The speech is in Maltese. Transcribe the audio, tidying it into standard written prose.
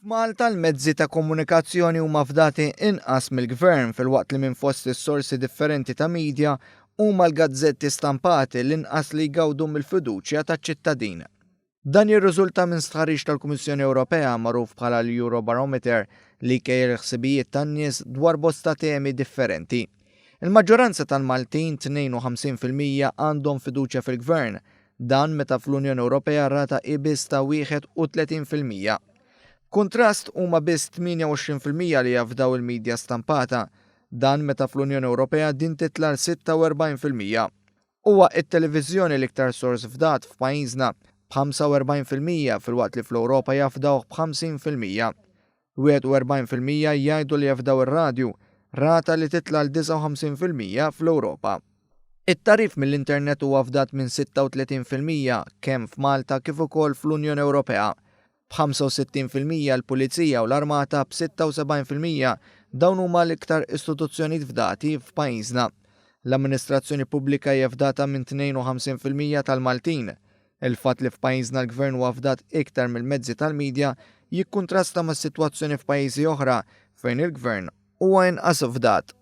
F'Malta l-mezzi ta' komunikazzjoni huma fdati inqas mill-gvern fil-waqt li minn fost is-sorsi differenti ta' midja huma l-gazzetti stampati l-inqas li jgawdu mill-fiduċja taċ-ċittadin. Dan jirriżulta minn stħarriġ tal-Kummissjoni Ewropea magħruf bħala l-Eurobarometer li kejjer ħsibijiet tan-nies dwar bosta temi differenti. Il-maġġoranza tal-Maltin 52% għandhom fiduċja fil-gvern, dan meta fl-Unjoni Ewropea rata qibis ta' 31%. Kontrast huma biss 28% li jafdaw il-medja stampata, dan meta fl-Unjoni Ewropea din titla l-46%. Huwa it-televiżjoni l-iktar sors fdat f'pajjiżna b'45% fil-waqt li fl-Ewropa jafdaw b'50%. 41% jgħidu li jafdaw ir-radju, rata li titla l-59% fl-Ewropa. It-tarif mill-internet huwa fdat minn 36% kemm f'Malta kif ukoll fl-Unjoni Ewropea. b'65% l-Pulizija u l-Armata b'76% dawn huma l-iktar istituzzjonijiet fdati f'pajjiżna. L-amministrazzjoni pubblika hija fdata minn 52% tal-Maltin. Il-fatt li f'pajjiżna l-gvern huwa fdat iktar mill-mezzi tal-midja jikkuntrasta mas-sitwazzjoni f'pajjiżi oħra fejn il-gvern huwa inqas fdat.